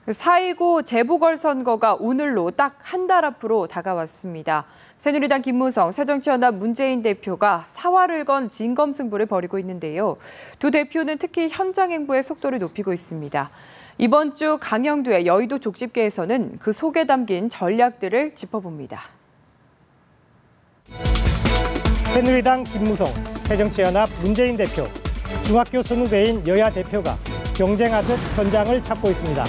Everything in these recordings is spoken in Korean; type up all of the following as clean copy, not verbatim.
4.29 재보궐선거가 오늘로 딱 한 달 앞으로 다가왔습니다. 새누리당 김무성, 새정치연합 문재인 대표가 사활을 건 진검승부를 벌이고 있는데요. 두 대표는 특히 현장 행보의 속도를 높이고 있습니다. 이번 주 강영두의 여의도 족집게에서는 그 속에 담긴 전략들을 짚어봅니다. 새누리당 김무성, 새정치연합 문재인 대표, 중학교 선후배인 여야 대표가 경쟁하듯 현장을 찾고 있습니다.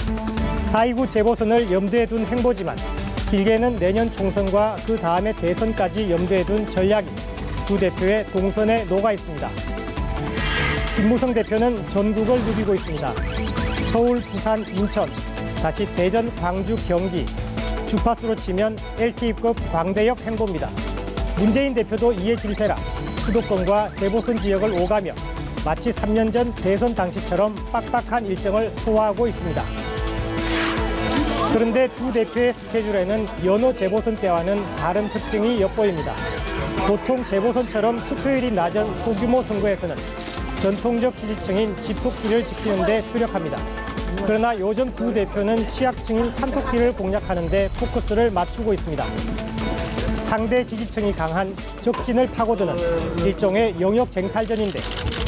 4.29 재보선을 염두에 둔 행보지만 길게는 내년 총선과 그 다음의 대선까지 염두에 둔 전략이 두 대표의 동선에 녹아 있습니다. 김무성 대표는 전국을 누비고 있습니다. 서울, 부산, 인천, 다시 대전, 광주, 경기, 주파수로 치면 LTE급 광대역 행보입니다. 문재인 대표도 이에 줄세라 수도권과 재보선 지역을 오가며 마치 3년 전 대선 당시처럼 빡빡한 일정을 소화하고 있습니다. 그런데 두 대표의 스케줄에는 여느 재보선 때와는 다른 특징이 엿보입니다. 보통 재보선처럼 투표율이 낮은 소규모 선거에서는 전통적 지지층인 집토끼를 지키는 데 주력합니다. 그러나 요즘 두 대표는 취약층인 산토끼를 공략하는 데 포커스를 맞추고 있습니다. 상대 지지층이 강한 적진을 파고드는 일종의 영역 쟁탈전인데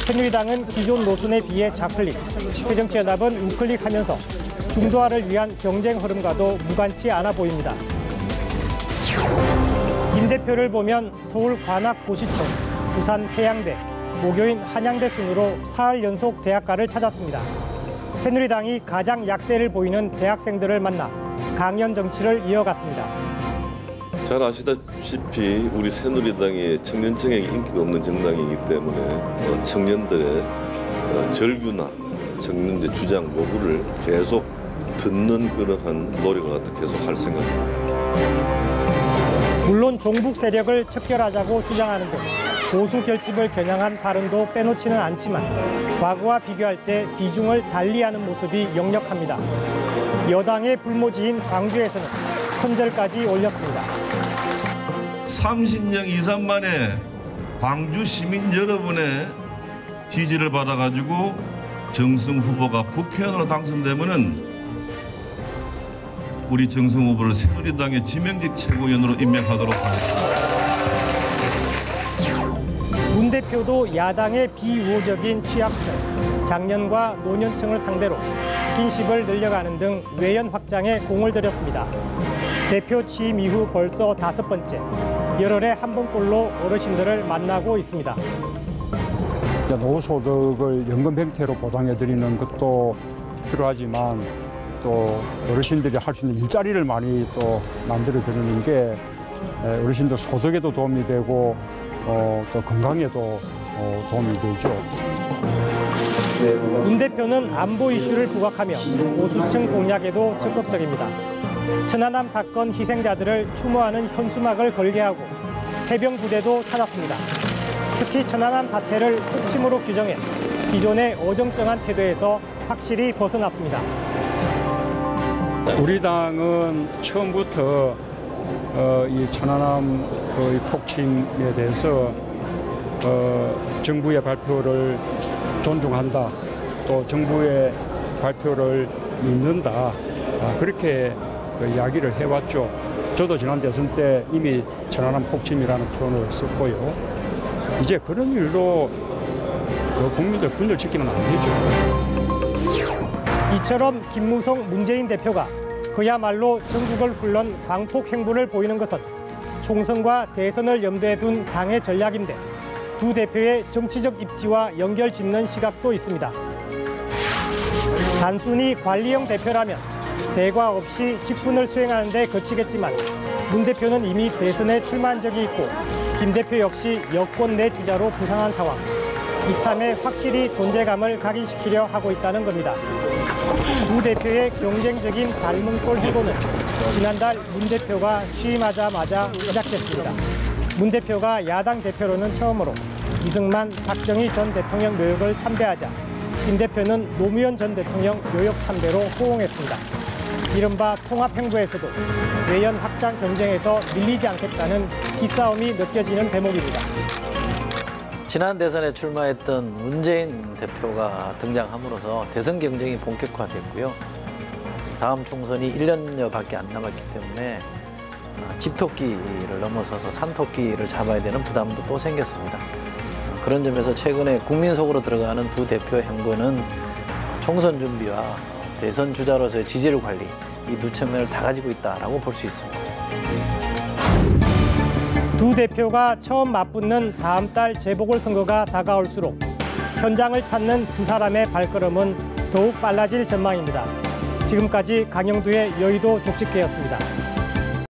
새누리당은 기존 노선에 비해 좌클릭, 새정치연합은 우클릭하면서 중도화를 위한 경쟁 흐름과도 무관치 않아 보입니다. 김 대표를 보면 서울 관악고시촌, 부산 해양대, 모교인 한양대 순으로 사흘 연속 대학가를 찾았습니다. 새누리당이 가장 약세를 보이는 대학생들을 만나 강연 정치를 이어갔습니다. 잘 아시다시피 우리 새누리당이 청년층에게 인기가 없는 정당이기 때문에 청년들의 절규나 청년들의 주장 요구를 계속 듣는 그러한 노력을 갖다 계속 할 생각입니다. 물론 종북 세력을 척결하자고 주장하는 등 보수 결집을 겨냥한 발언도 빼놓지는 않지만 과거와 비교할 때 비중을 달리하는 모습이 역력합니다. 여당의 불모지인 광주에서는 선절까지 올렸습니다. 30년 이상 만에 광주 시민 여러분의 지지를 받아가지고 정승 후보가 국회의원으로 당선되면은 우리 정승 후보를 새누리당의 지명직 최고위원으로 임명하도록 하겠습니다. 문 대표도 야당의 비우호적인 취약층, 장년과 노년층을 상대로 스킨십을 늘려가는 등 외연 확장에 공을 들였습니다. 대표 취임 이후 벌써 5번째, 열흘에 한 번꼴로 어르신들을 만나고 있습니다. 노후소득을 연금 형태로 보장해드리는 것도 필요하지만 또 어르신들이 할 수 있는 일자리를 많이 또 만들어드리는 게 어르신들 소득에도 도움이 되고 또 건강에도 도움이 되죠. 문 대표는 안보 이슈를 부각하며 보수층 공략에도 적극적입니다. 천안함 사건 희생자들을 추모하는 현수막을 걸게 하고 해병 부대도 찾았습니다. 특히 천안함 사태를 폭침으로 규정해 기존의 어정쩡한 태도에서 확실히 벗어났습니다. 우리 당은 처음부터 이 천안함 폭침에 대해서 정부의 발표를 존중한다, 또 정부의 발표를 믿는다, 그렇게 이야기를 해왔죠. 저도 지난 대선 때 이미 천안함 폭침이라는 표현을 썼고요. 이제 그런 일로 국민들 분열시키면 안 되죠. 이처럼 김무성 문재인 대표가 그야말로 전국을 훑는 광폭 행보를 보이는 것은 총선과 대선을 염두에 둔 당의 전략인데 두 대표의 정치적 입지와 연결 짓는 시각도 있습니다. 단순히 관리형 대표라면 대과 없이 직분을 수행하는 데 그치겠지만 문 대표는 이미 대선에 출마한 적이 있고 김 대표 역시 여권 내 주자로 부상한 상황. 이참에 확실히 존재감을 각인시키려 하고 있다는 겁니다. 두 대표의 경쟁적인 닮은꼴 행보는 지난달 문 대표가 취임하자마자 시작됐습니다. 문 대표가 야당 대표로는 처음으로 이승만, 박정희 전 대통령 묘역을 참배하자 김 대표는 노무현 전 대통령 묘역 참배로 호응했습니다. 이른바 통합행보에서도 외연 확장 경쟁에서 밀리지 않겠다는 기싸움이 느껴지는 대목입니다. 지난 대선에 출마했던 문재인 대표가 등장함으로써 대선 경쟁이 본격화됐고요. 다음 총선이 1년여밖에 안 남았기 때문에 집토끼를 넘어서서 산토끼를 잡아야 되는 부담도 또 생겼습니다. 그런 점에서 최근에 국민 속으로 들어가는 두 대표 행보는 총선 준비와 대선 주자로서의 지지율 관리 이 두 측면을 다 가지고 있다라고 볼 수 있습니다. 두 대표가 처음 맞붙는 다음 달 재보궐선거가 다가올수록 현장을 찾는 두 사람의 발걸음은 더욱 빨라질 전망입니다. 지금까지 강영두의 여의도 족집게였습니다.